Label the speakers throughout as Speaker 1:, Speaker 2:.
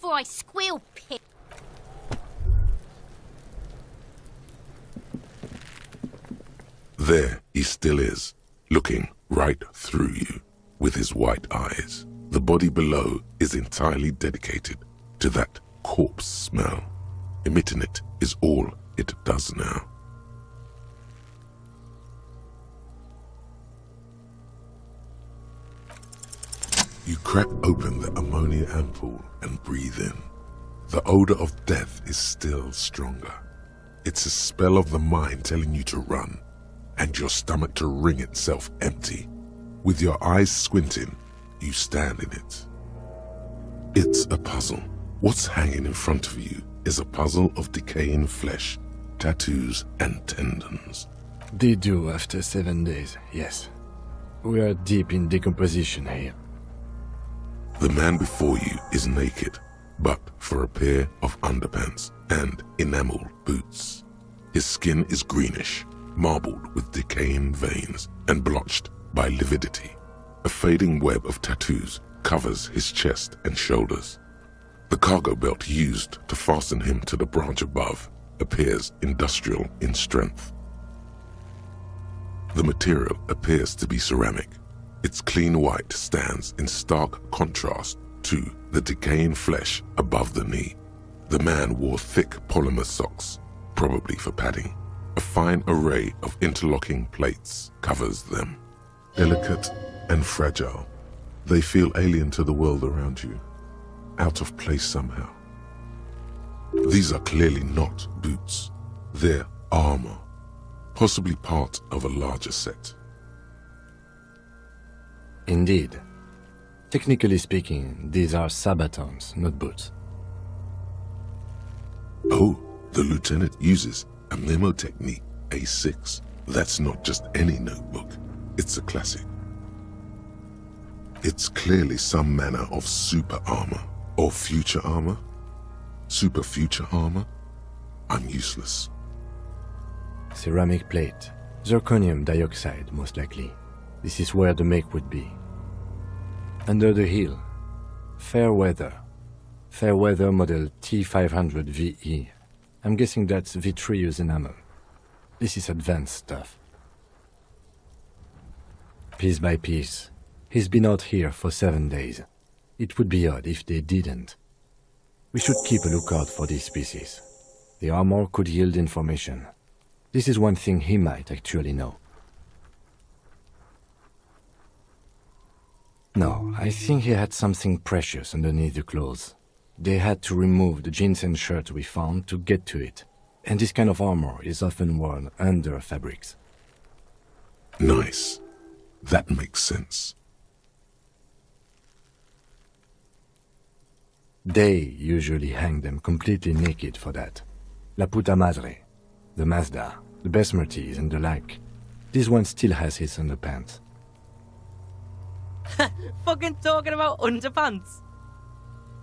Speaker 1: before I squeal, pig.
Speaker 2: There he still is, looking right through you with his white eyes. The body below is entirely dedicated to that corpse smell. Emitting it is all it does now. You crack open the ammonia ampoule and breathe in. The odor of death is still stronger. It's a spell of the mind telling you to run, and your stomach to wring itself empty. With your eyes squinting, you stand in it. It's a puzzle. What's hanging in front of you is a puzzle of decaying flesh, tattoos, and tendons.
Speaker 3: They do after 7 days, yes. We are deep in decomposition here.
Speaker 2: The man before you is naked, but for a pair of underpants and enameled boots. His skin is greenish, marbled with decaying veins and blotched by lividity. A fading web of tattoos covers his chest and shoulders. The cargo belt used to fasten him to the branch above appears industrial in strength. The material appears to be ceramic. Its clean white stands in stark contrast to the decaying flesh above the knee. The man wore thick polymer socks, probably for padding. A fine array of interlocking plates covers them. Delicate and fragile, they feel alien to the world around you, out of place somehow. These are clearly not boots. They're armor, possibly part of a larger set.
Speaker 3: Indeed. Technically speaking, these are sabatons, not boots.
Speaker 2: Oh, the lieutenant uses a memo technique A6. That's not just any notebook. It's a classic. It's clearly some manner of super armor or future armor. Super future armor? I'm useless.
Speaker 3: Ceramic plate. Zirconium dioxide, most likely. This is where the make would be. Under the hill. Fair weather. Fair weather model T500 VE. I'm guessing that's vitreous enamel. This is advanced stuff. Piece by piece. He's been out here for 7 days. It would be odd if they didn't. We should keep a lookout for these pieces. The armor could yield information. This is one thing he might actually know. No, I think he had something precious underneath the clothes. They had to remove the jeans and shirt we found to get to it. And this kind of armor is often worn under fabrics.
Speaker 2: Nice. That makes sense.
Speaker 3: They usually hang them completely naked for that. La puta madre, the Mazda, the Besmerties and the like. This one still has his underpants.
Speaker 4: Fucking talking about underpants.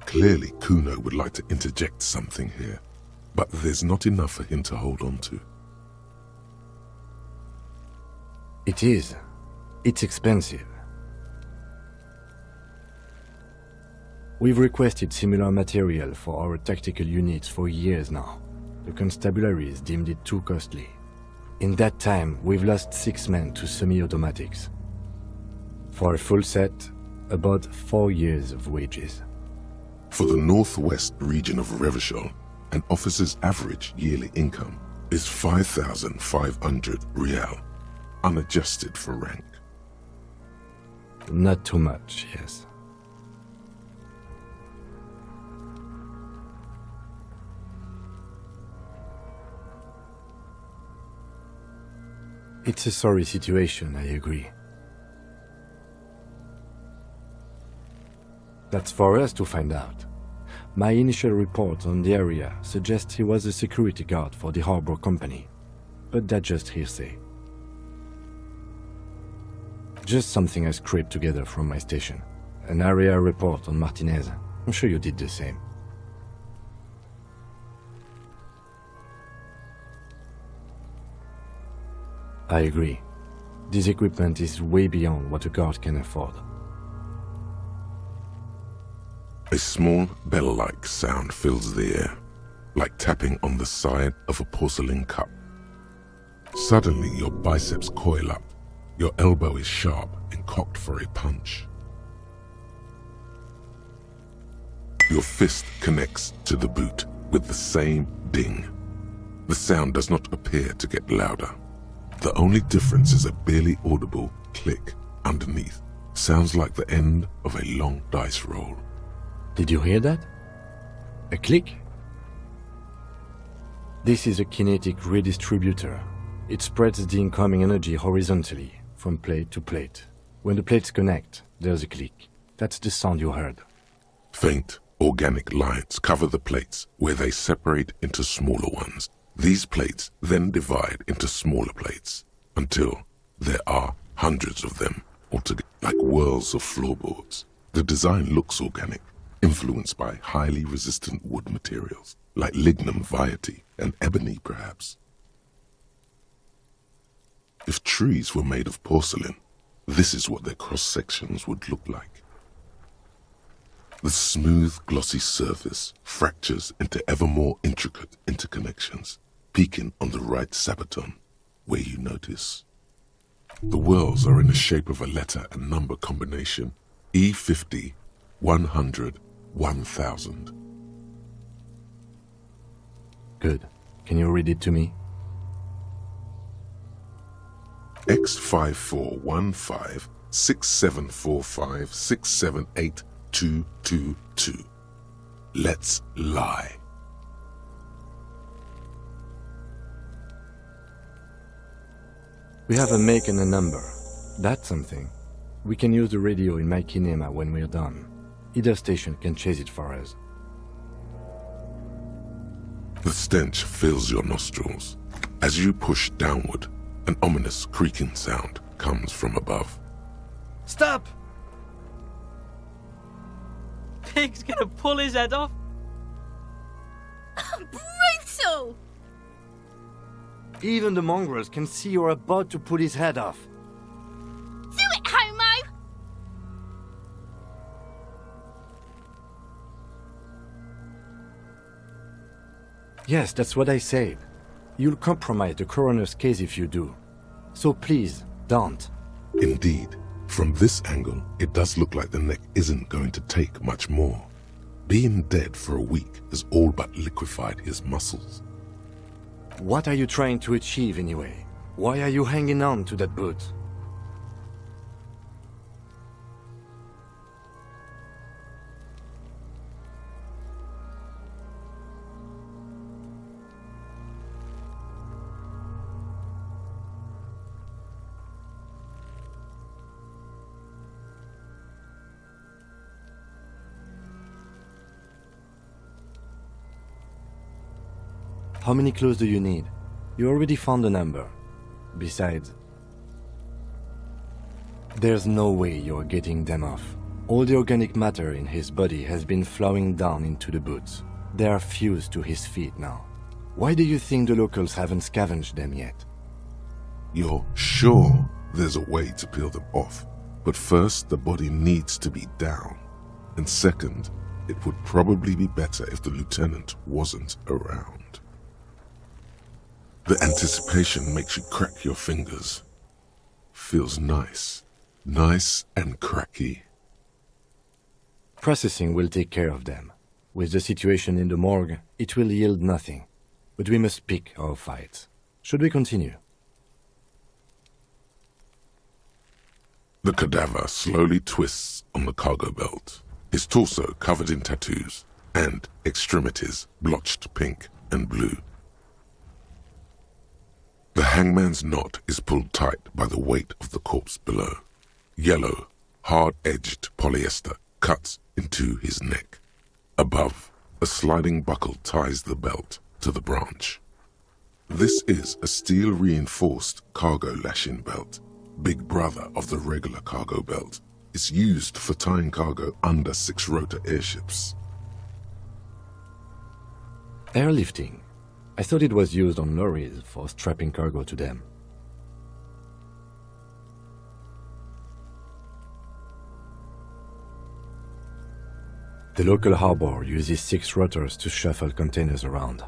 Speaker 2: Clearly, Kuno would like to interject something here, but there's not enough for him to hold on to.
Speaker 3: It is. It's expensive. We've requested similar material for our tactical units for years now. The constabularies deemed it too costly. In that time, we've lost 6 men to semi-automatics. For a full set, about 4 years of wages.
Speaker 2: For the northwest region of Revachol, an officer's average yearly income is 5,500 real, unadjusted for rank.
Speaker 3: Not too much, yes. It's a sorry situation, I agree. That's for us to find out. My initial report on the area suggests he was a security guard for the harbor company, but that's just hearsay. Just something I scraped together from my station. An area report on Martinez. I'm sure you did the same. I agree. This equipment is way beyond what a guard can afford.
Speaker 2: A small bell-like sound fills the air, like tapping on the side of a porcelain cup. Suddenly, your biceps coil up. Your elbow is sharp and cocked for a punch. Your fist connects to the boot with the same ding. The sound does not appear to get louder. The only difference is a barely audible click underneath. Sounds like the end of a long dice roll.
Speaker 3: Did you hear that? A click? This is a kinetic redistributor. It spreads the incoming energy horizontally from plate to plate. When the plates connect, there's a click. That's the sound you heard.
Speaker 2: Faint, organic lines cover the plates where they separate into smaller ones. These plates then divide into smaller plates until there are hundreds of them altogether, like whirls of floorboards. The design looks organic, influenced by highly resistant wood materials, like lignum vitae and ebony perhaps. If trees were made of porcelain, this is what their cross-sections would look like. The smooth, glossy surface fractures into ever more intricate interconnections, peaking on the right sabaton, where you notice. The whirls are in the shape of a letter and number combination, E50, 100, 1000.
Speaker 3: Good. Can you read it to me?
Speaker 2: X5415 6745 678222. Let's lie.
Speaker 3: We have a make and a number. That's something. We can use the radio in my kinema when we're done. Either station can chase it for us.
Speaker 2: The stench fills your nostrils. As you push downward, an ominous creaking sound comes from above.
Speaker 4: Stop! Pig's gonna pull his head off.
Speaker 1: Brutal!
Speaker 3: Even the mongrels can see you're about to pull his head off.
Speaker 1: Do it, homo!
Speaker 3: Yes, that's what I said. You'll compromise the coroner's case if you do. So please, don't.
Speaker 2: Indeed, from this angle, it does look like the neck isn't going to take much more. Being dead for a week has all but liquefied his muscles.
Speaker 3: What are you trying to achieve anyway? Why are you hanging on to that boot? How many clues do you need? You already found a number. Besides, there's no way you're getting them off. All the organic matter in his body has been flowing down into the boots. They are fused to his feet now. Why do you think the locals haven't scavenged them yet?
Speaker 2: You're sure there's a way to peel them off, but first the body needs to be down. And second, it would probably be better if the lieutenant wasn't around. The anticipation makes you crack your fingers. Feels nice. Nice and cracky.
Speaker 3: Processing will take care of them. With the situation in the morgue, it will yield nothing. But we must pick our fights. Should we continue?
Speaker 2: The cadaver slowly twists on the cargo belt, his torso covered in tattoos, and extremities blotched pink and blue. The hangman's knot is pulled tight by the weight of the corpse below. Yellow, hard-edged polyester cuts into his neck. Above, a sliding buckle ties the belt to the branch. This is a steel-reinforced cargo lashing belt, big brother of the regular cargo belt. It's used for tying cargo under six-rotor airships.
Speaker 3: Airlifting. I thought it was used on lorries for strapping cargo to them. The local harbor uses 6 rotors to shuffle containers around.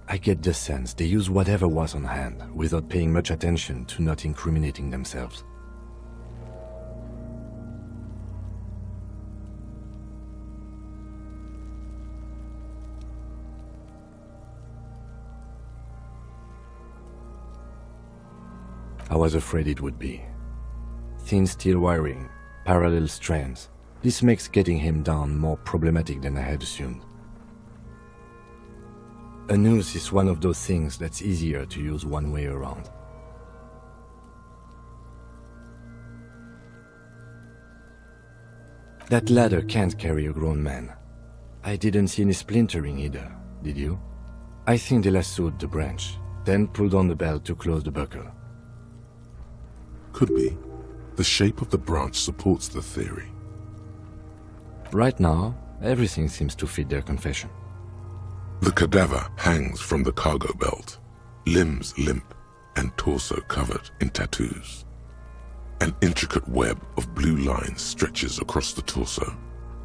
Speaker 3: I get the sense they use whatever was on hand without paying much attention to not incriminating themselves. I was afraid it would be. Thin steel wiring, parallel strands. This makes getting him down more problematic than I had assumed. A noose is one of those things that's easier to use one way around. That ladder can't carry a grown man. I didn't see any splintering either, did you? I think they lassoed the branch, then pulled on the belt to close the buckle.
Speaker 2: Could be. The shape of the branch supports the theory.
Speaker 3: Right now, everything seems to fit their confession.
Speaker 2: The cadaver hangs from the cargo belt, limbs limp and torso covered in tattoos. An intricate web of blue lines stretches across the torso,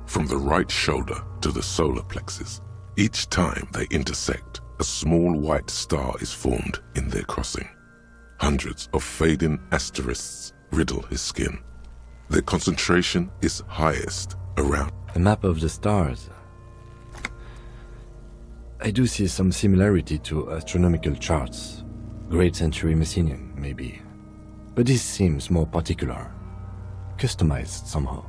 Speaker 2: from the right shoulder to the solar plexus. Each time they intersect, a small white star is formed in their crossing. Hundreds of fading asterisks riddle his skin. Their concentration is highest around.
Speaker 3: A map of the stars. I do see some similarity to astronomical charts. Great Century Messinian, maybe. But this seems more particular. Customized somehow.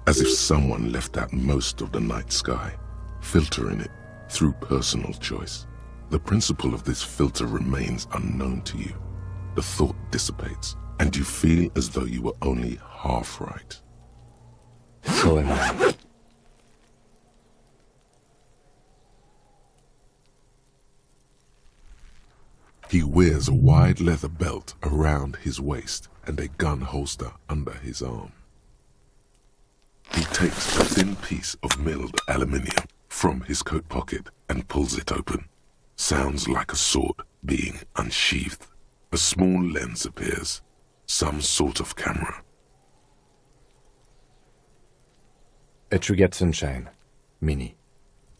Speaker 2: As if someone left out most of the night sky, filtering it through personal choice. The principle of this filter remains unknown to you. The thought dissipates, and you feel as though you were only half right.
Speaker 3: So am I.
Speaker 2: He wears a wide leather belt around his waist and a gun holster under his arm. He takes a thin piece of milled aluminium from his coat pocket and pulls it open. Sounds like a sword being unsheathed. A small lens appears, some sort of camera.
Speaker 3: A Trigger Sunshine, Mini.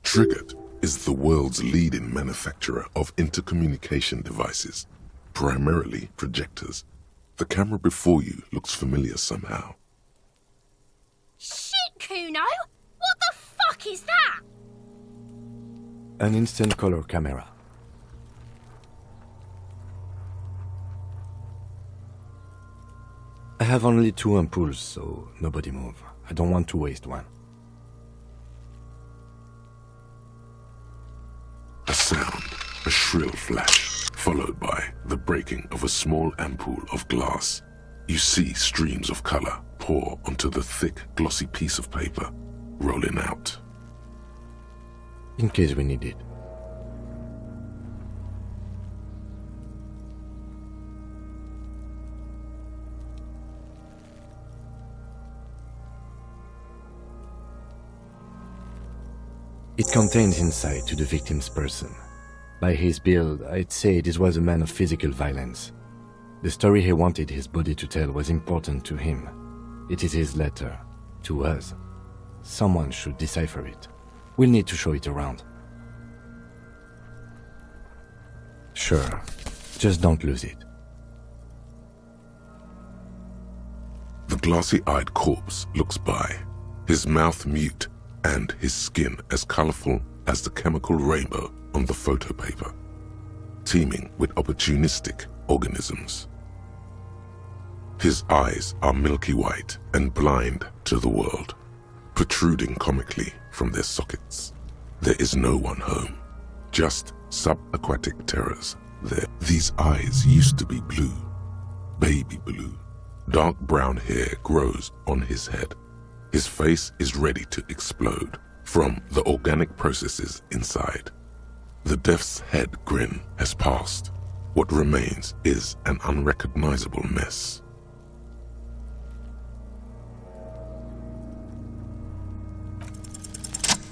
Speaker 2: Triggered is the world's leading manufacturer of intercommunication devices, primarily projectors. The camera before you looks familiar somehow.
Speaker 1: Shit, Kuno! What the fuck is that?
Speaker 3: An instant color camera. I have only 2 ampoules, so nobody move. I don't want to waste one.
Speaker 2: A sound, a shrill flash, followed by the breaking of a small ampoule of glass. You see streams of color pour onto the thick, glossy piece of paper, rolling out.
Speaker 3: In case we need it. It contains insight to the victim's person. By his build, I'd say this was a man of physical violence. The story he wanted his body to tell was important to him. It is his letter, to us. Someone should decipher it. We'll need to show it around. Sure, just don't lose it.
Speaker 2: The glassy-eyed corpse looks by, his mouth mute and his skin as colorful as the chemical rainbow on the photo paper, teeming with opportunistic organisms. His eyes are milky white and blind to the world, protruding comically from their sockets. There is no one home, just subaquatic terrors there. These eyes used to be blue, baby blue. Dark brown hair grows on his head. His face is ready to explode from the organic processes inside. The death's head grin has passed. What remains is an unrecognizable mess.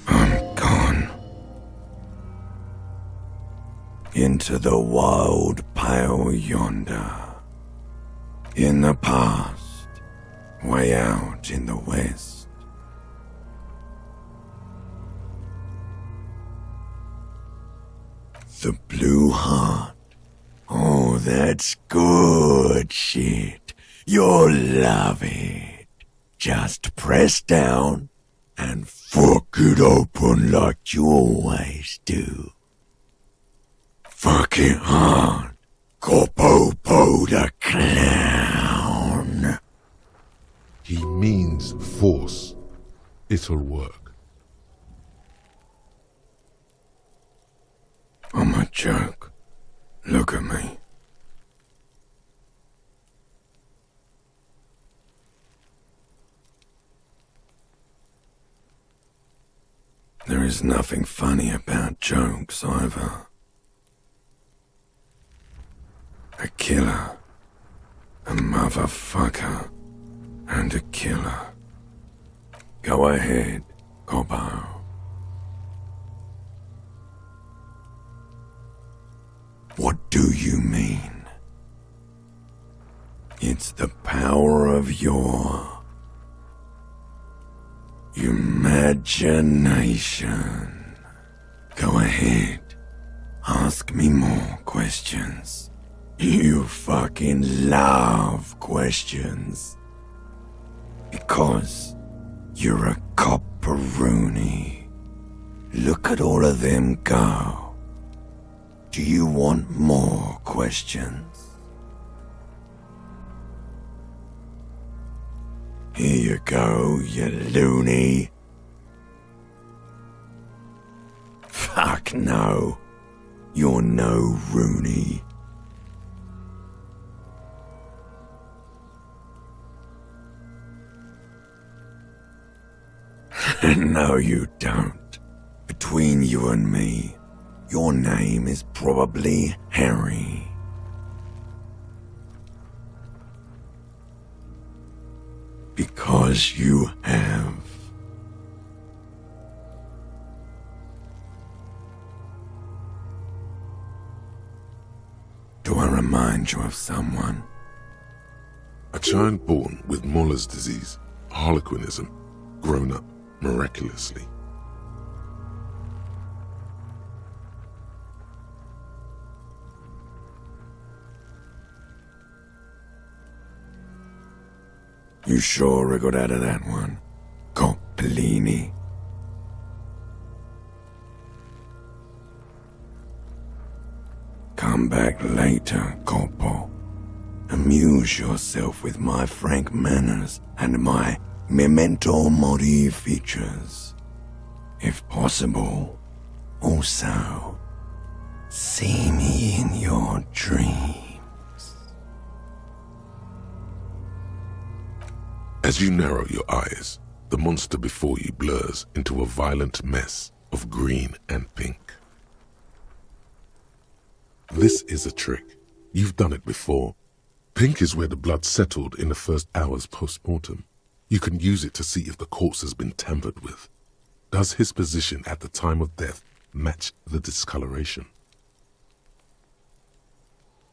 Speaker 5: I'm gone. Into the wild pale yonder. In the past, way out in the west, The blue heart. Oh, that's good shit. You'll love it. Just press down and fuck it open like you always do. Fuck it hard. Corpopo the clown.
Speaker 2: He means force. It'll work.
Speaker 5: I'm a joke. Look at me. There is nothing funny about jokes either. A killer, a motherfucker, and a killer. Go ahead, Cobbo. What do you mean? It's the power of your imagination. Go ahead. Ask me more questions. You fucking love questions. Because you're a copperoonie. Look at all of them go. Do you want more questions? Here you go, you loony. Fuck no. You're no Rooney. No, you don't. Between you and me, your name is probably Harry. Because you have. Do I remind you of someone?
Speaker 2: A child born with Muller's disease, harlequinism, grown up miraculously.
Speaker 5: You sure I got out of that one, Coppellini? Come back later, Coppo. Amuse yourself with my frank manners and my memento mori features. If possible, also, see me in your dreams.
Speaker 2: As you narrow your eyes, the monster before you blurs into a violent mess of green and pink. This is a trick. You've done it before. Pink is where the blood settled in the first hours post-mortem. You can use it to see if the corpse has been tampered with. Does his position at the time of death match the discoloration?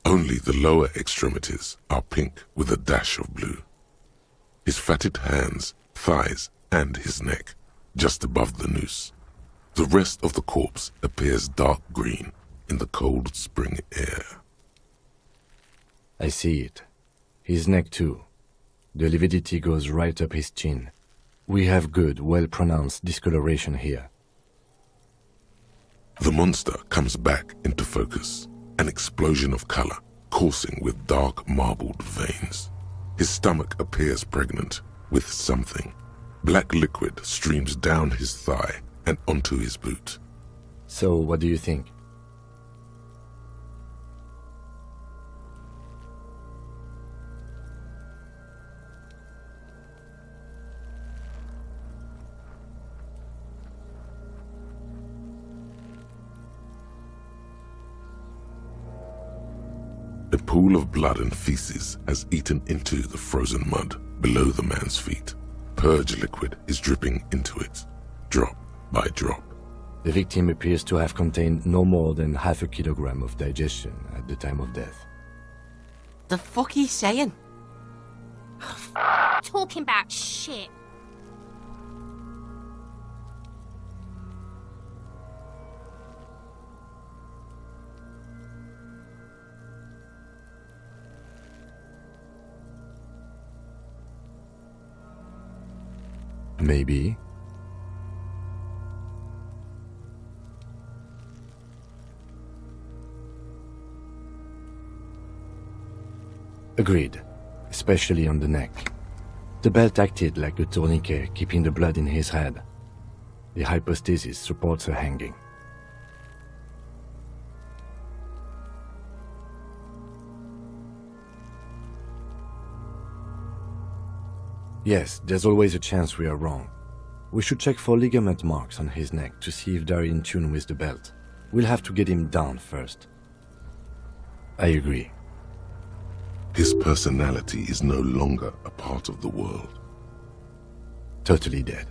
Speaker 2: Only the lower extremities are pink with a dash of blue. His fatted hands, thighs, and his neck, just above the noose. The rest of the corpse appears dark green in the cold spring air.
Speaker 3: I see it. His neck too. The lividity goes right up his chin. We have good, well-pronounced discoloration here.
Speaker 2: The monster comes back into focus, an explosion of color, coursing with dark marbled veins. His stomach appears pregnant with something. Black liquid streams down his thigh and onto his boot.
Speaker 3: So, what do you think?
Speaker 2: A pool of blood and feces has eaten into the frozen mud below the man's feet. Purge liquid is dripping into it, drop by drop.
Speaker 3: The victim appears to have contained no more than half a kilogram of digestion at the time of death.
Speaker 4: The fuck he's saying?
Speaker 1: Talking about shit.
Speaker 3: Maybe. Agreed, especially on the neck. The belt acted like a tourniquet, keeping the blood in his head. The hypostasis supports her hanging. Yes, there's always a chance we are wrong. We should check for ligament marks on his neck to see if they're in tune with the belt. We'll have to get him down first. I agree.
Speaker 2: His personality is no longer a part of the world.
Speaker 3: Totally dead.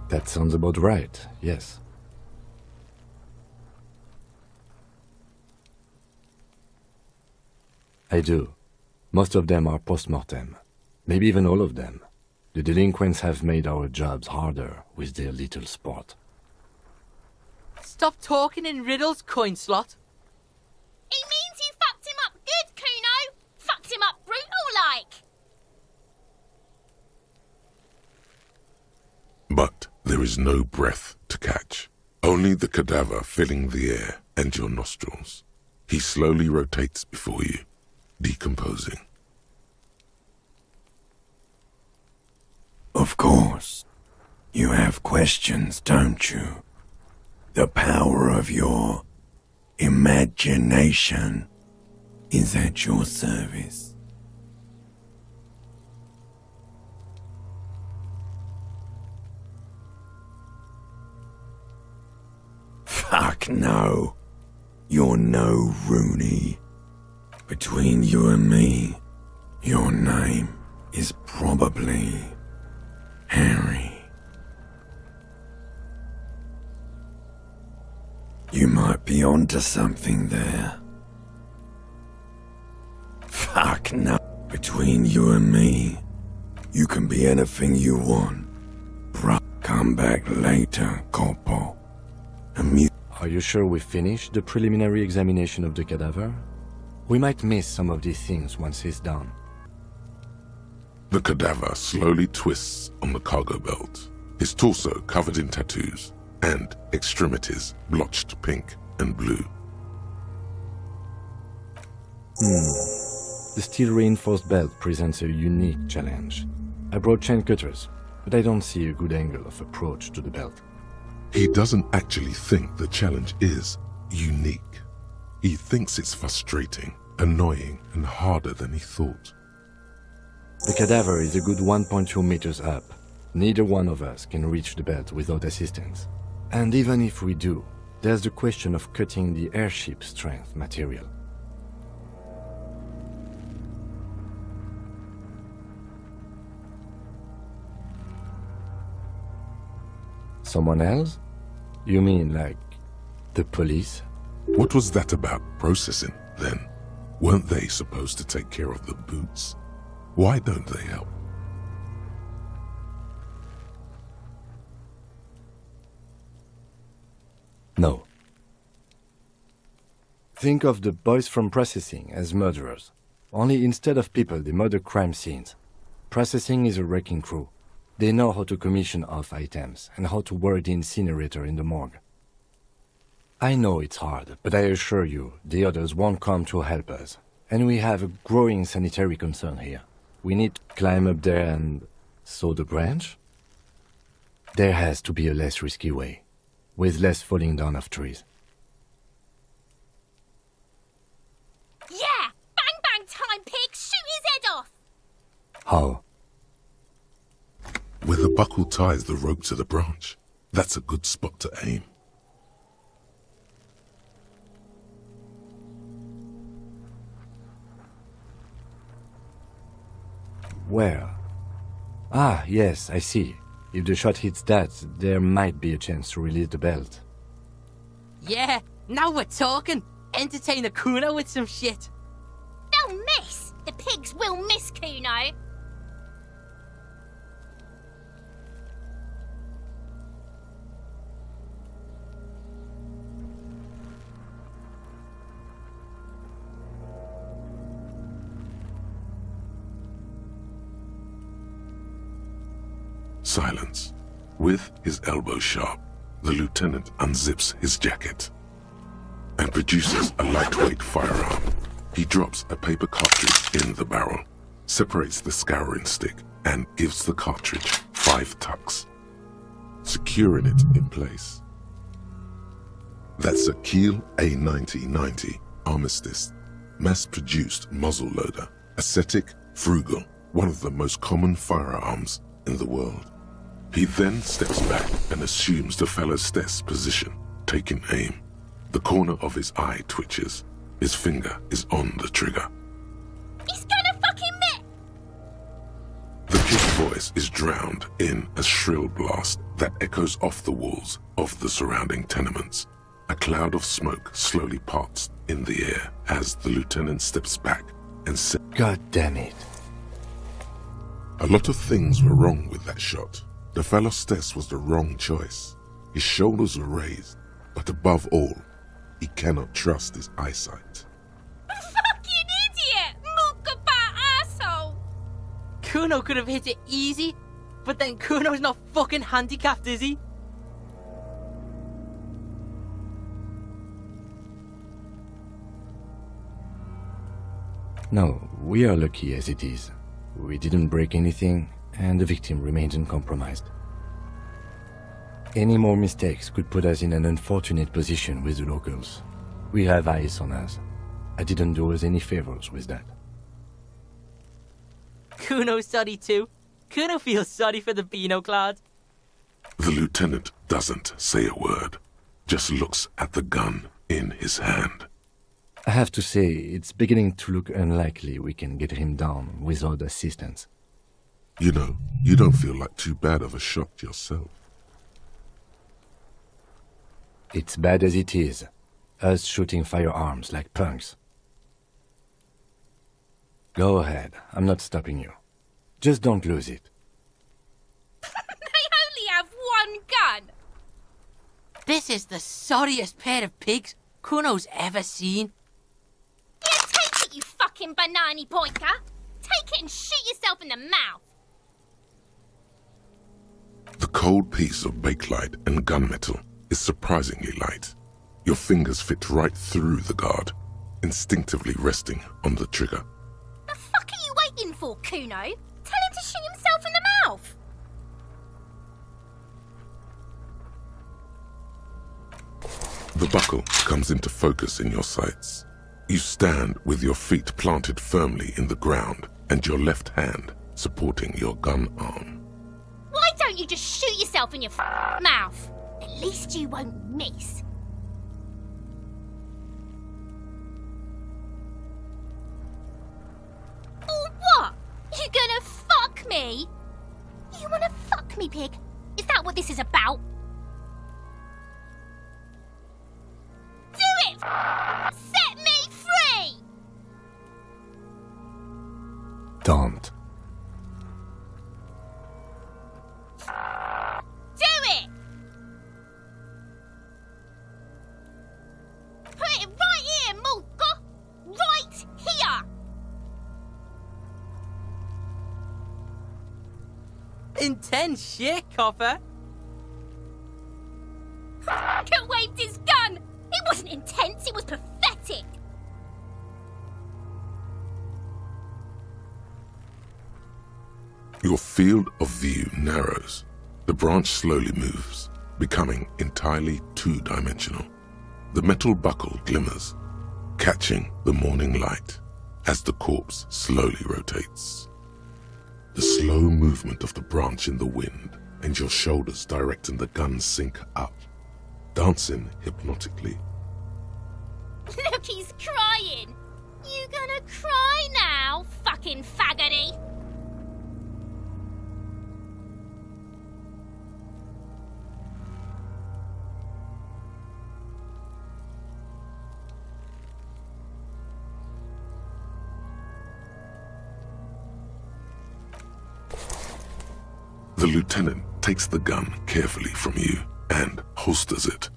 Speaker 3: That sounds about right, yes. I do. Most of them are post-mortem. Maybe even all of them. The delinquents have made our jobs harder with their little sport.
Speaker 4: Stop talking in riddles, coin slot.
Speaker 1: It means you fucked him up good, Kuno. Fucked him up brutal-like.
Speaker 2: But there is no breath to catch. Only the cadaver filling the air and your nostrils. He slowly rotates before you, decomposing.
Speaker 5: Of course. You have questions, don't you? The power of your imagination is at your service. Fuck no. You're no Rooney. Between you and me, your name is probably Harry. You might be onto something there. Fuck no. Between you and me, you can be anything you want. Bruh, come back later, Corpo.
Speaker 3: Are you sure we finished the preliminary examination of the cadaver? We might miss some of these things once he's done.
Speaker 2: The cadaver slowly twists on the cargo belt, his torso covered in tattoos, and extremities blotched pink and blue.
Speaker 3: The steel-reinforced belt presents a unique challenge. I brought chain cutters, but I don't see a good angle of approach to the belt.
Speaker 2: He doesn't actually think the challenge is unique. He thinks it's frustrating, annoying, and harder than he thought.
Speaker 3: The cadaver is a good 1.2 meters up. Neither one of us can reach the belt without assistance. And even if we do, there's the question of cutting the airship strength material. Someone else? You mean like the police?
Speaker 2: What was that about processing, then? Weren't they supposed to take care of the boots? Why don't they help?
Speaker 3: No. Think of the boys from processing as murderers. Only instead of people, they murder crime scenes. Processing is a wrecking crew. They know how to commission off items and how to work the incinerator in the morgue. I know it's hard, but I assure you, the others won't come to help us. And we have a growing sanitary concern here. We need to climb up there and saw the branch? There has to be a less risky way, with less falling down of trees.
Speaker 1: Yeah! Bang bang time, pig! Shoot his head off!
Speaker 3: How?
Speaker 2: Where the buckle ties the rope to the branch. That's a good spot to aim.
Speaker 3: Where? Ah, yes, I see. If the shot hits that, there might be a chance to release the belt.
Speaker 4: Yeah, now we're talking. Entertain a Kuno with some shit.
Speaker 1: No, They'll miss. The pigs will miss, Kuno.
Speaker 2: Silence. With his elbow sharp, the lieutenant unzips his jacket and produces a lightweight firearm. He drops a paper cartridge in the barrel, separates the scouring stick, and gives the cartridge 5 tucks, securing it in place. That's a Kiel A9090 Armistice, mass-produced muzzle loader, ascetic, frugal, one of the most common firearms in the world. He then steps back and assumes the fellow's desk position, taking aim. The corner of his eye twitches. His finger is on the trigger.
Speaker 1: He's gonna fucking miss!
Speaker 2: The kid's voice is drowned in a shrill blast that echoes off the walls of the surrounding tenements. A cloud of smoke slowly parts in the air as the lieutenant steps back and says,
Speaker 3: God damn it.
Speaker 2: a lot of things were wrong with that shot. The fellow's desk was the wrong choice. His shoulders were raised, but above all, he cannot trust his eyesight.
Speaker 1: Fucking idiot! Mookabat asshole!
Speaker 4: Kuno could have hit it easy, but then Kuno's not fucking handicapped, is he?
Speaker 3: No, we are lucky as it is. We didn't break anything, and the victim remains uncompromised. Any more mistakes could put us in an unfortunate position with the locals. We have eyes on us. I didn't do us any favors with that.
Speaker 4: Kuno's sorry too. Kuno feels sorry for the Beano Clad.
Speaker 2: The lieutenant doesn't say a word, just looks at the gun in his hand.
Speaker 3: I have to say, it's beginning to look unlikely we can get him down without assistance.
Speaker 2: You know, you don't feel like too bad of a shot yourself.
Speaker 3: It's bad as it is. Us shooting firearms like punks. Go ahead, I'm not stopping you. Just don't lose it.
Speaker 1: They only have one gun!
Speaker 4: This is the sorriest pair of pigs Kuno's ever seen.
Speaker 1: Yeah, take it, you fucking banani pointer! Take it and shoot yourself in the mouth!
Speaker 2: The cold piece of bakelite and gunmetal is surprisingly light. Your fingers fit right through the guard, instinctively resting on the trigger.
Speaker 1: The fuck are you waiting for, Kuno? Tell him to shoot himself in the mouth!
Speaker 2: The buckle comes into focus in your sights. You stand with your feet planted firmly in the ground and your left hand supporting your gun arm.
Speaker 1: Why don't you just shoot yourself in your mouth? At least you won't miss. Or what? You gonna fuck me? You wanna fuck me, pig? Is that what this is about? Do it! Set me free!
Speaker 3: Don't.
Speaker 1: Do it! Put it right here, Mulka! Right here!
Speaker 4: Intense shit, copper.
Speaker 1: Kurt waved his gun! It wasn't intense, it was pathetic!
Speaker 2: Your field of view narrows. The branch slowly moves, becoming entirely two-dimensional. The metal buckle glimmers, catching the morning light as the corpse slowly rotates. The slow movement of the branch in the wind and your shoulders directing the gun sync up, dancing hypnotically.
Speaker 1: Look, he's crying! You gonna cry now, fucking faggoty?
Speaker 2: The lieutenant takes the gun carefully from you and holsters it.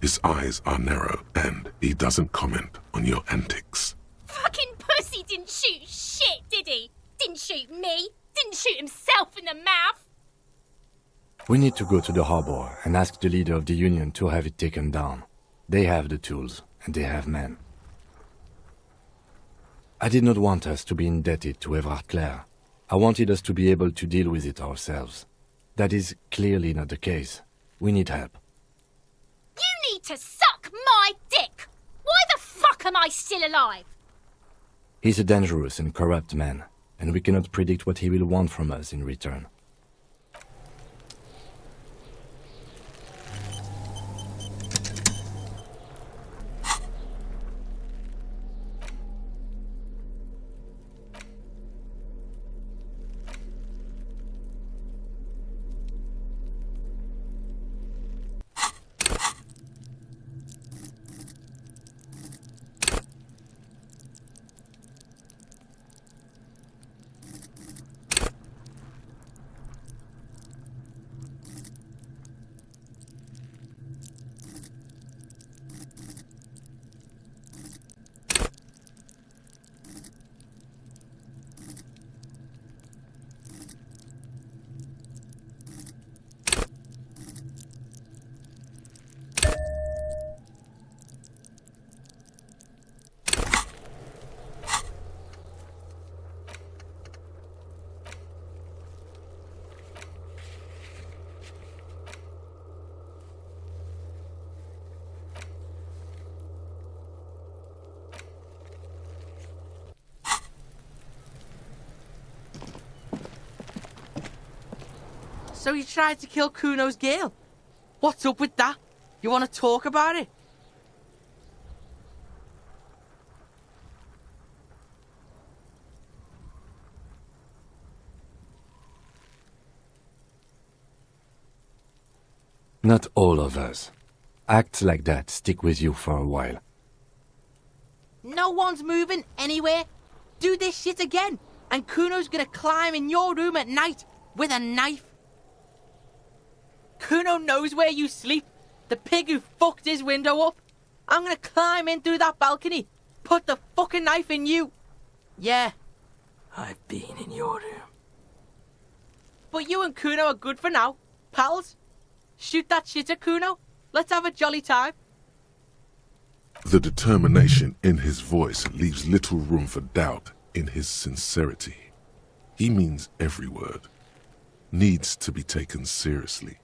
Speaker 2: His eyes are narrow and he doesn't comment on your antics.
Speaker 1: Fucking pussy didn't shoot shit, did he? Didn't shoot me. Didn't shoot himself in the mouth.
Speaker 3: We need to go to the harbor and ask the leader of the Union to have it taken down. They have the tools, and they have men. I did not want us to be indebted to Everard Clare. I wanted us to be able to deal with it ourselves. That is clearly not the case. We need help.
Speaker 1: You need to suck my dick! Why the fuck am I still alive?
Speaker 3: He's a dangerous and corrupt man, and we cannot predict what he will want from us in return.
Speaker 4: So you tried to kill Kuno's girl? What's up with that? You want to talk about it?
Speaker 3: Not all of us. Acts like that stick with you for a while.
Speaker 4: No one's moving anywhere. Do this shit again, and Kuno's gonna climb in your room at night with a knife. Kuno knows where you sleep. The pig who fucked his window up. I'm gonna climb in through that balcony. Put the fucking knife in you. Yeah, I've been in your room. But you and Kuno are good for now. Pals, shoot that shit at Kuno. Let's have a jolly time.
Speaker 2: The determination in his voice leaves little room for doubt in his sincerity. He means every word. Needs to be taken seriously.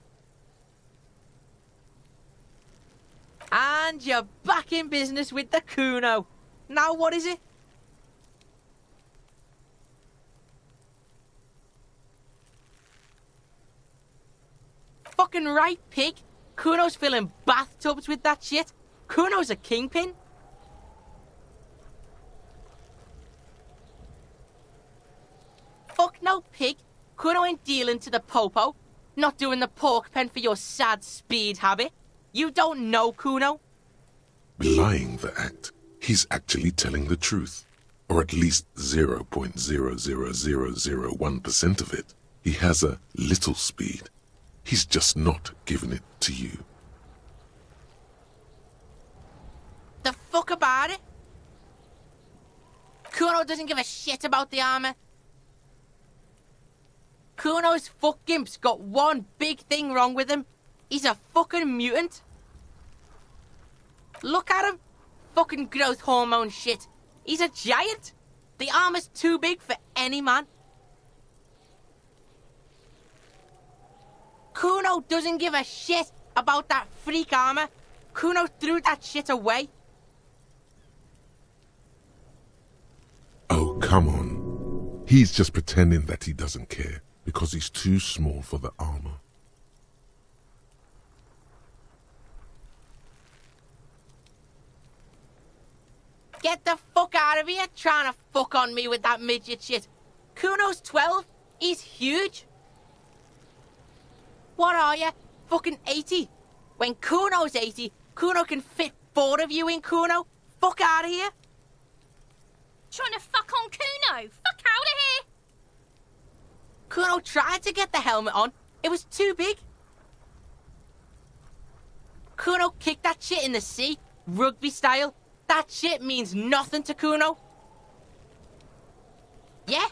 Speaker 4: And you're back in business with the Kuno. Now what is it? Fucking right, pig. Kuno's filling bathtubs with that shit. Kuno's a kingpin. Fuck no, pig. Kuno ain't dealing to the popo. Not doing the pork pen for your sad speed habit. You don't know Kuno.
Speaker 2: Belying the act, he's actually telling the truth. Or at least 0.00001% of it. He has a little speed. He's just not giving it to you.
Speaker 4: The fuck about it? Kuno doesn't give a shit about the armor. Kuno's fuck gimp's got one big thing wrong with him. He's a fucking mutant. Look at him. Fucking growth hormone shit. He's a giant. The armor's too big for any man. Kuno doesn't give a shit about that freak armor. Kuno threw that shit away.
Speaker 2: Oh, come on. He's just pretending that he doesn't care because he's too small for the armor.
Speaker 4: Get the fuck out of here trying to fuck on me with that midget shit. Kuno's 12. He's huge. What are you? Fucking 80? When Kuno's 80, Kuno can fit 4 of you in Kuno. Fuck out of here.
Speaker 1: Trying to fuck on Kuno. Fuck out of here.
Speaker 4: Kuno tried to get the helmet on. It was too big. Kuno kicked that shit in the sea, rugby style. That shit means nothing to Kuno. Yeah,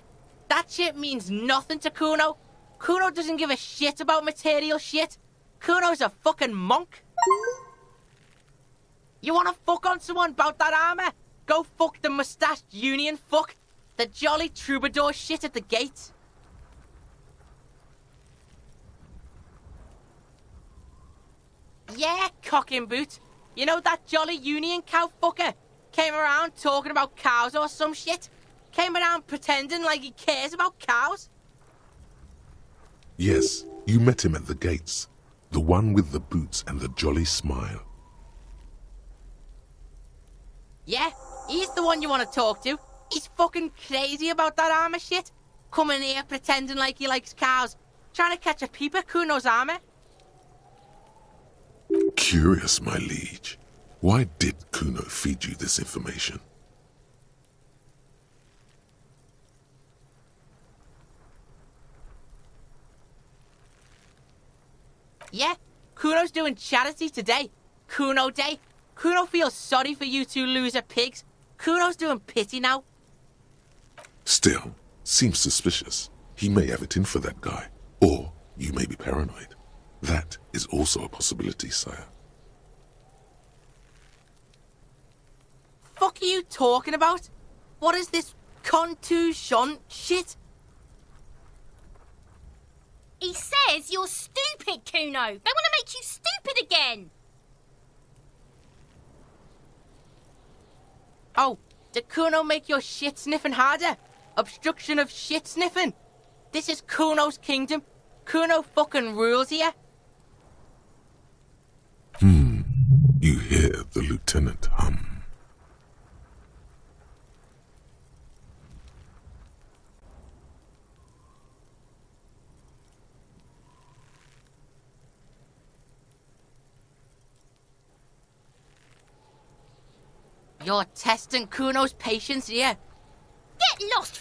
Speaker 4: that shit means nothing to Kuno. Kuno doesn't give a shit about material shit. Kuno's a fucking monk. You wanna fuck on someone about that armor? Go fuck the mustached union fuck. The jolly troubadour shit at the gate. Yeah, cocking boot. You know that jolly union cow fucker? Came around talking about cows or some shit? Came around pretending like he cares about cows?
Speaker 2: Yes, you met him at the gates. The one with the boots and the jolly smile.
Speaker 4: Yeah, he's the one you want to talk to. He's fucking crazy about that armor shit. Coming here pretending like he likes cows. Trying to catch a peep at Kuno's armor.
Speaker 2: Curious, my liege. Why did Kuno feed you this information?
Speaker 4: Yeah, Kuno's doing charity today. Kuno Day. Kuno feels sorry for you two loser pigs. Kuno's doing pity now.
Speaker 2: Still, seems suspicious. He may have it in for that guy. Or you may be paranoid. That is also a possibility, sire.
Speaker 4: Fuck are you talking about? What is this contusion shit?
Speaker 1: He says you're stupid, Kuno. They want to make you stupid again.
Speaker 4: Oh, did Kuno make your shit sniffing harder? Obstruction of shit sniffing? This is Kuno's kingdom. Kuno fucking rules here.
Speaker 2: You hear the lieutenant hum.
Speaker 4: You're testing Kuno's patience here.
Speaker 1: Get lost,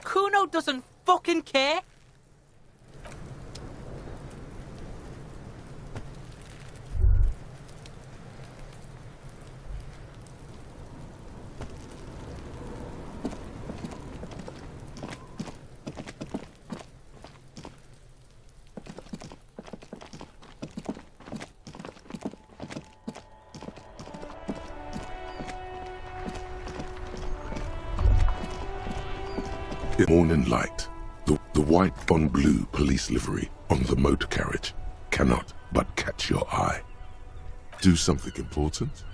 Speaker 4: Kuno doesn't fucking care.
Speaker 2: Morning light. The white on blue police livery on the motor carriage cannot but catch your eye. Do something important?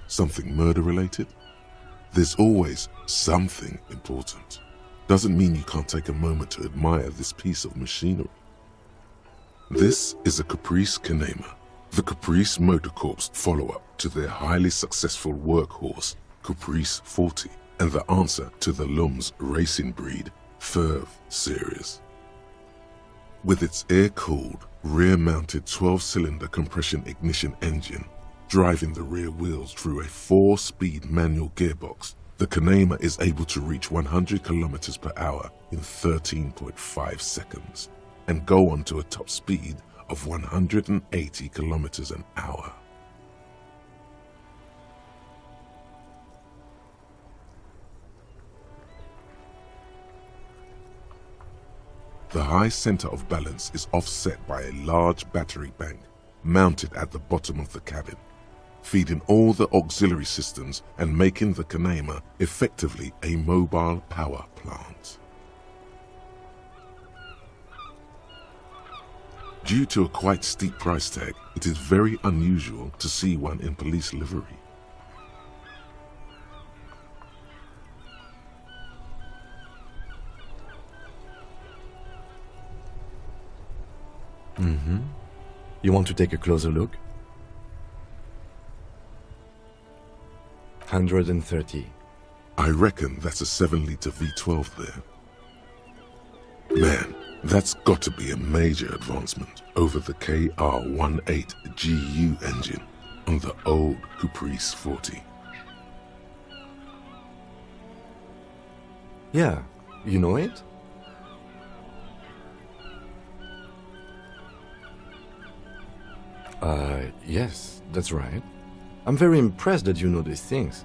Speaker 2: Something murder related? There's always something important. Doesn't mean you can't take a moment to admire this piece of machinery. This is a Caprice Canema, the Caprice Motor Corps follow-up to their highly successful workhorse, Caprice 40, and the answer to the Lum's racing breed, Ferv series. With its air-cooled, rear-mounted 12-cylinder compression ignition engine, driving the rear wheels through a 4-speed manual gearbox, the Canema is able to reach 100 kilometers per hour in 13.5 seconds and go on to a top speed of 180 kilometers an hour. The high center of balance is offset by a large battery bank mounted at the bottom of the cabin, feeding all the auxiliary systems and making the Canema effectively a mobile power plant. Due to a quite steep price tag, it is very unusual to see one in police livery.
Speaker 3: You want to take a closer look? 130.
Speaker 2: I reckon that's a 7-liter V12 there. Man, that's got to be a major advancement over the KR18GU engine on the old Caprice 40.
Speaker 3: Yeah, you know it? Yes, that's right. I'm very impressed that you know these things.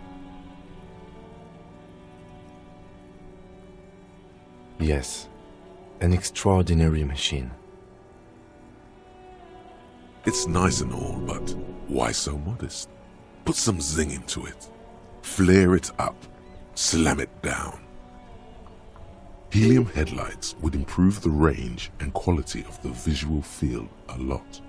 Speaker 3: Yes, an extraordinary machine.
Speaker 2: It's nice and all, but why so modest? Put some zing into it. Flare it up. Slam it down. Helium headlights would improve the range and quality of the visual field a lot.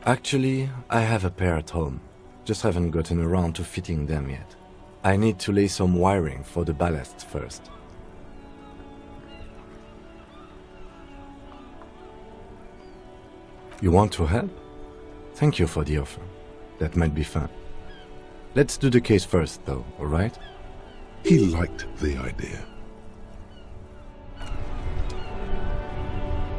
Speaker 3: Actually, I have a pair at home. Just haven't gotten around to fitting them yet. I need to lay some wiring for the ballast first. You want to help? Thank you for the offer. That might be fun. Let's do the case first, though, alright?
Speaker 2: He liked the idea.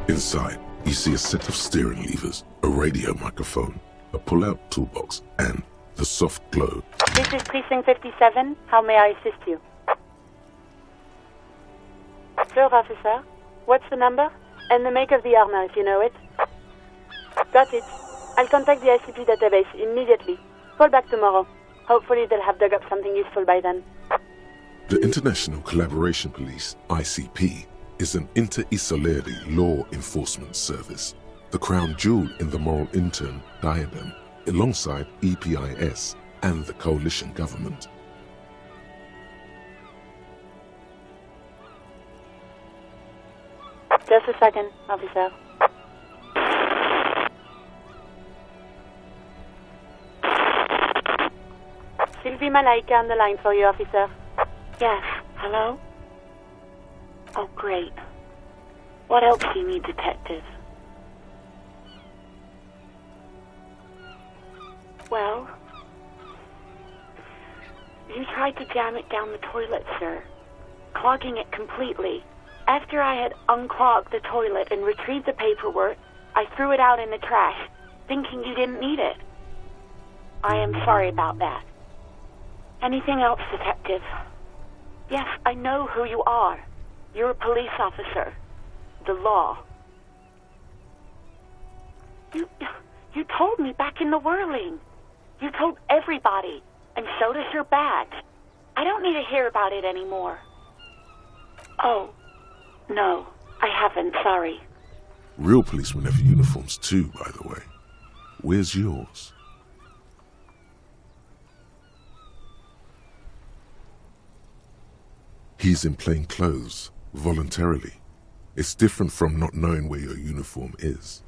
Speaker 2: Inside, you see a set of steering levers, a radio microphone, a pull-out toolbox, and the soft glow.
Speaker 6: This is Precinct 57. How may I assist you? Sure, officer. What's the number? And the make of the armor, if you know it. Got it. I'll contact the ICP database immediately. Call back tomorrow. Hopefully they'll have dug up something useful by then.
Speaker 2: The International Collaboration Police, ICP, is an inter-Isolari law enforcement service, the crown jewel in the moral intern diadem, alongside EPIS and the coalition government.
Speaker 6: Just a second, officer. Sylvie Malaika on the line for you, officer.
Speaker 7: Yes, hello? Oh, great. What else do you need, detective? Well, you tried to jam it down the toilet, sir, clogging it completely. After I had unclogged the toilet and retrieved the paperwork, I threw it out in the trash, thinking you didn't need it. I am sorry about that. Anything else, detective? Yes, I know who you are. You're a police officer. The law. You told me back in the whirling. You told everybody and showed us your badge. I don't need to hear about it anymore. Oh, no, I haven't, sorry.
Speaker 2: Real policemen have uniforms too, by the way. Where's yours? He's in plain clothes, voluntarily. It's different from not knowing where your uniform is.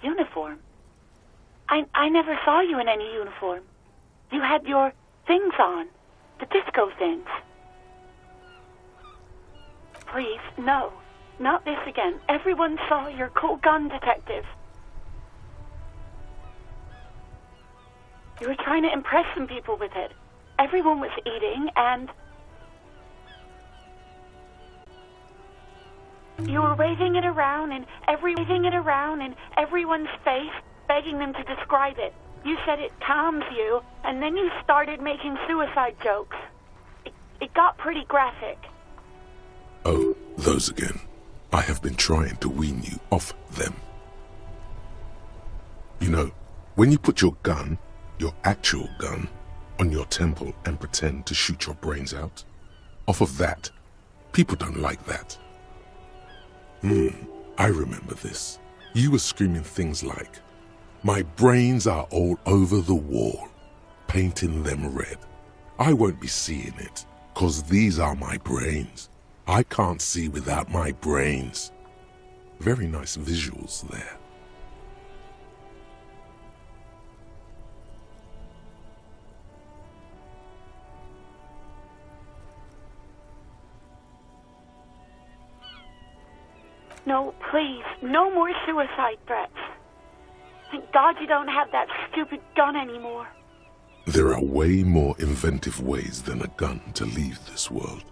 Speaker 7: Uniform? I never saw you in any uniform. You had your things on, the disco things. Please, no, not this again. Everyone saw your cool gun, detective. You were trying to impress some people with it. Everyone was eating, and you were waving it around in everyone's face, begging them to describe it. You said it calms you, and then you started making suicide jokes. It got pretty graphic.
Speaker 2: Oh, those again. I have been trying to wean you off them. You know, when you put your gun, your actual gun, on your temple and pretend to shoot your brains out, off of that, people don't like that. I remember this. You were screaming things like, "My brains are all over the wall, painting them red. I won't be seeing it, 'cause these are my brains. I can't see without my brains." Very nice visuals there.
Speaker 7: No, please, no more suicide threats. Thank God you don't have that stupid gun anymore.
Speaker 2: There are way more inventive ways than a gun to leave this world.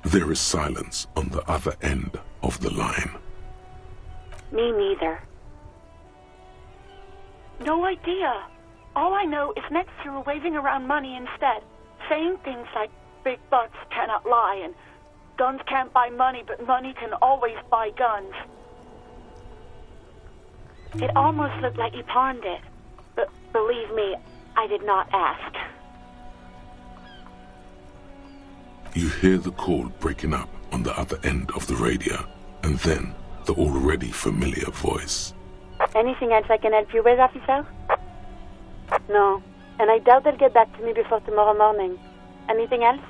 Speaker 2: There is silence on the other end of the line.
Speaker 7: Me neither. No idea. All I know is next you were waving around money instead, saying things like big butts cannot lie and guns can't buy money, but money can always buy guns. It almost looked like you pawned it, but believe me, I did not ask.
Speaker 2: You hear the call breaking up on the other end of the radio, and then the already familiar voice.
Speaker 6: Anything else I can help you with, officer? No, and I doubt they'll get back to me before tomorrow morning. Anything else?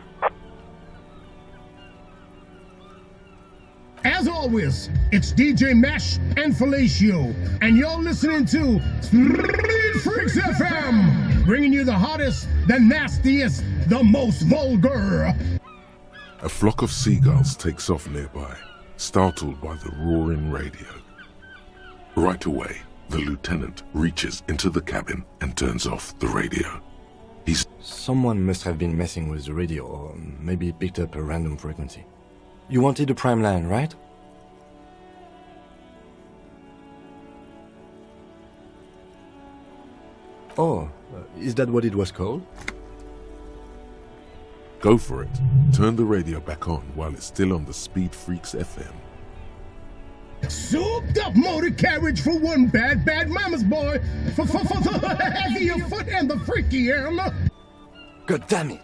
Speaker 8: As always, it's DJ Mesh and Fellatio, and you're listening to Street Freaks FM, bringing you the hottest, the nastiest, the most vulgar.
Speaker 2: A flock of seagulls takes off nearby, startled by the roaring radio. Right away, the lieutenant reaches into the cabin and turns off the radio.
Speaker 3: Someone must have been messing with the radio, or maybe picked up a random frequency. You wanted a prime line, right? Oh, is that what it was called?
Speaker 2: Go for it. Turn the radio back on while it's still on the Speed Freaks FM.
Speaker 8: Souped up motor carriage for one bad mama's boy, for the heavier foot and the freaky arm.
Speaker 3: God damn it!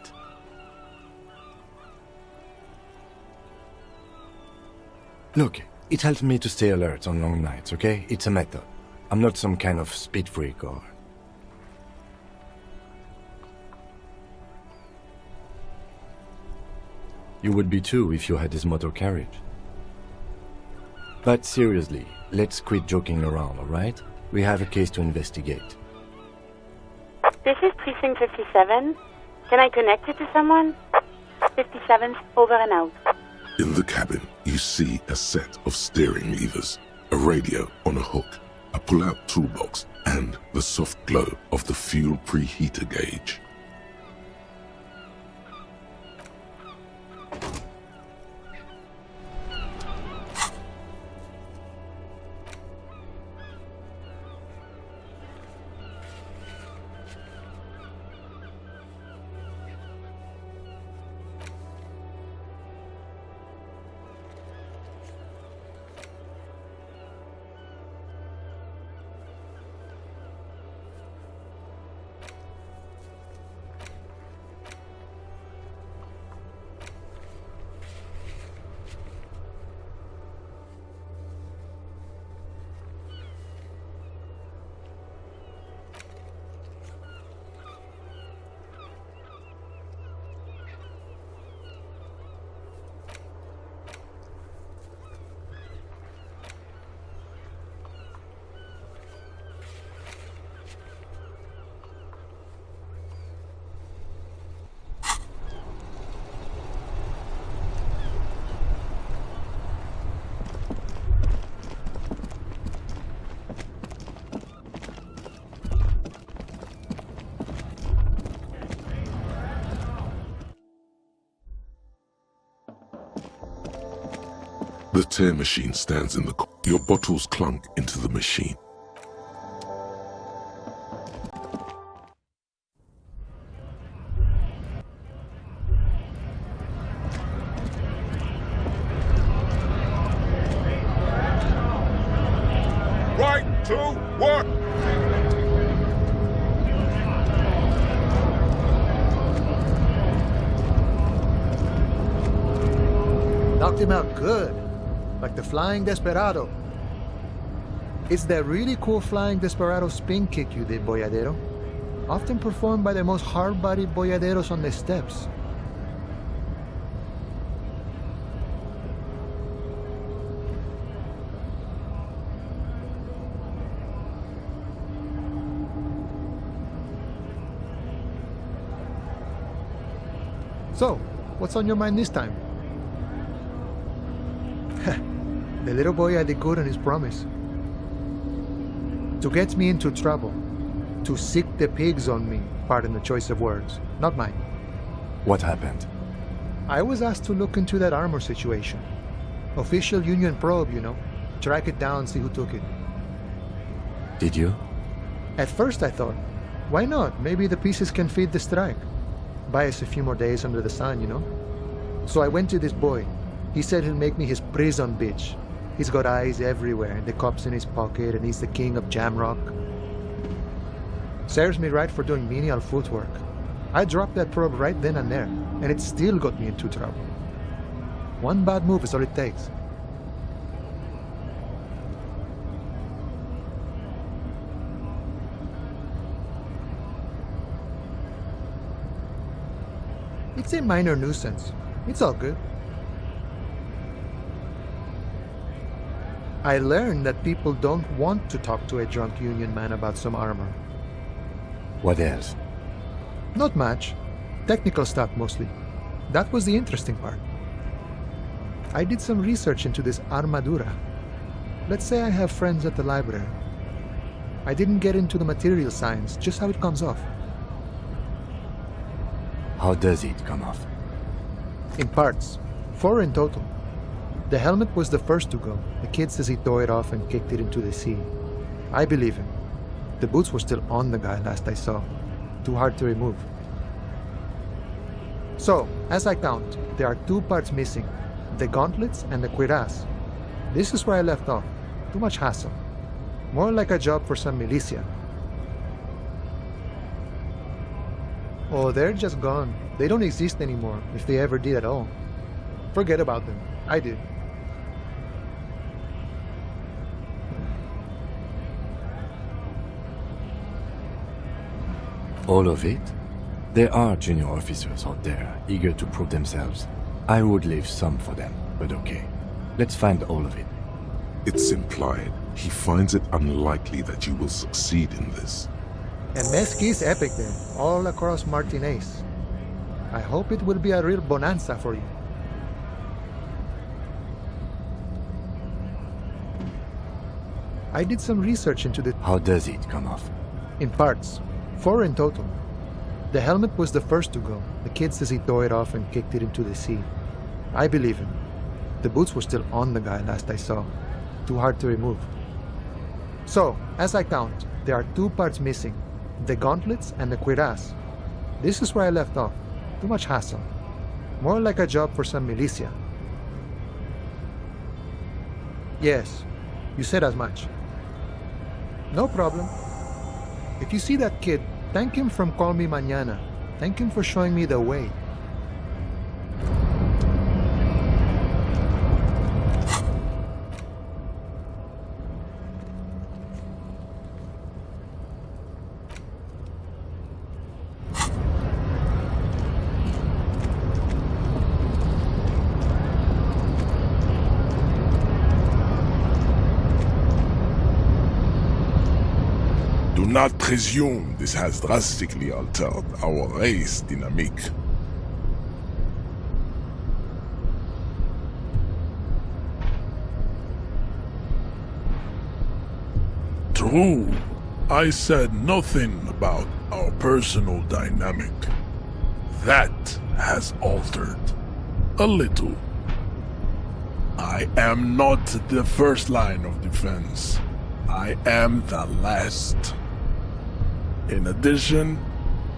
Speaker 3: Look, it helps me to stay alert on long nights, okay? It's a method. I'm not some kind of speed freak or... You would be too if you had this motor carriage. But seriously, let's quit joking around, alright? We have a case to investigate.
Speaker 6: This is Precinct 57. Can I connect you to someone? 57's over and out.
Speaker 2: In the cabin, you see a set of steering levers, a radio on a hook, a pull-out toolbox, and the soft glow of the fuel preheater gauge. The tear machine stands in the corner. Your bottles clunk into the machine.
Speaker 9: Right, 2, 1.
Speaker 10: Knocked him out good. Like the Flying Desperado. It's that really cool Flying Desperado spin kick you did, Boyadero. Often performed by the most hard-bodied boyaderos on the steps. So, what's on your mind this time? The little boy had it good on his promise. To get me into trouble. To sick the pigs on me, pardon the choice of words, not mine.
Speaker 3: What happened?
Speaker 10: I was asked to look into that armor situation. Official Union probe, you know. Track it down, see who took it.
Speaker 3: Did you?
Speaker 10: At first I thought, why not? Maybe the pieces can feed the strike. Buy us a few more days under the sun, you know? So I went to this boy. He said he'll make me his prison bitch. He's got eyes everywhere, the cop's in his pocket, and he's the king of Jamrock. Serves me right for doing menial footwork. I dropped that probe right then and there, and it still got me into trouble. One bad move is all it takes. It's a minor nuisance. It's all good. I learned that people don't want to talk to a drunk Union man about some armor.
Speaker 3: What else?
Speaker 10: Not much. Technical stuff mostly. That was the interesting part. I did some research into this armadura. Let's say I have friends at the library. I didn't get into the material science, just how it comes off.
Speaker 3: How does it come off?
Speaker 10: In parts. 4 in total. The helmet was the first to go. The kid says he tore it off and kicked it into the sea. I believe him. The boots were still on the guy last I saw. Too hard to remove. So, as I count, there are 2 parts missing. The gauntlets and the cuirass. This is where I left off. Too much hassle. More like a job for some militia. Oh, they're just gone. They don't exist anymore, if they ever did at all. Forget about them. I did.
Speaker 3: All of it? There are junior officers out there, eager to prove themselves. I would leave some for them, but okay. Let's find all of it.
Speaker 2: It's implied he finds it unlikely that you will succeed in this.
Speaker 10: And Mesqui's epic then, all across Martinez. I hope it will be a real bonanza for you. I did some research into the...
Speaker 3: How does it come off?
Speaker 10: In parts. 4 in total. The helmet was the first to go. The kid says he tore it off and kicked it into the sea. I believe him. The boots were still on the guy last I saw. Too hard to remove. So, as I count, there are 2 parts missing. The gauntlets and the cuirass. This is where I left off. Too much hassle. More like a job for some militia. Yes, you said as much. No problem. If you see that kid, thank him from Call Me Mañana. Thank him for showing me the way.
Speaker 9: Do not presume this has drastically altered our race dynamic. True, I said nothing about our personal dynamic. That has altered a little. I am not the first line of defense. I am the last. In addition,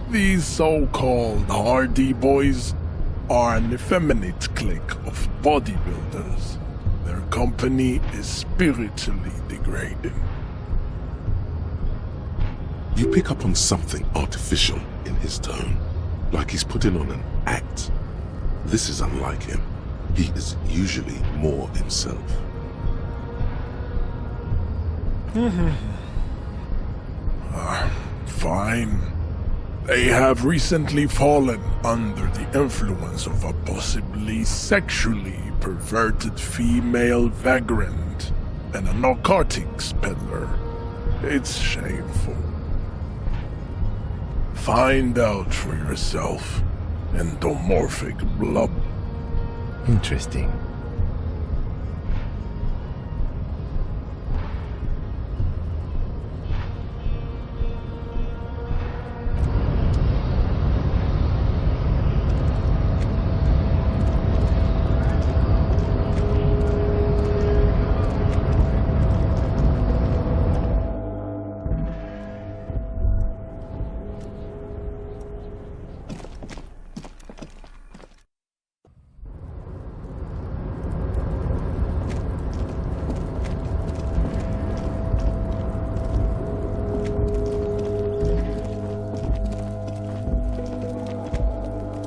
Speaker 9: these so-called hardy boys are an effeminate clique of bodybuilders. Their company is spiritually degrading.
Speaker 2: You pick up on something artificial in his tone, like he's putting on an act. This is unlike him. He is usually more himself.
Speaker 9: Fine. They have recently fallen under the influence of a possibly sexually perverted female vagrant and a narcotics peddler. It's shameful. Find out for yourself, endomorphic blob.
Speaker 3: Interesting.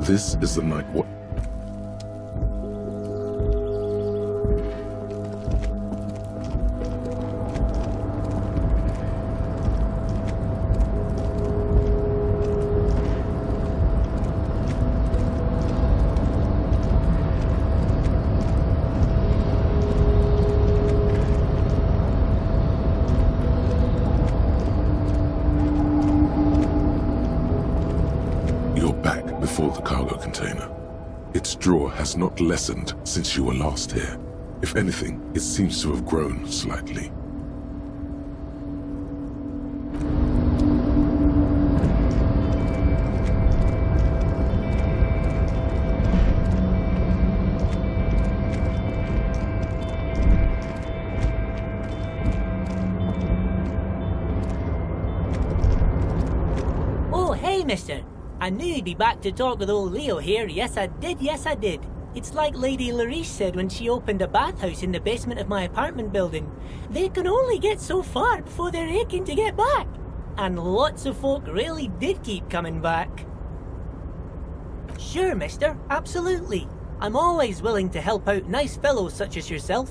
Speaker 2: This is the night what? Before the cargo container. Its drawer has not lessened since you were last here. If anything, it seems to have grown slightly.
Speaker 11: Oh, hey, mister. I knew you'd be back to talk with old Leo here. Yes, I did. It's like Lady Larice said when she opened a bathhouse in the basement of my apartment building. They can only get so far before they're aching to get back. And lots of folk really did keep coming back. Sure, mister, absolutely. I'm always willing to help out nice fellows such as yourself.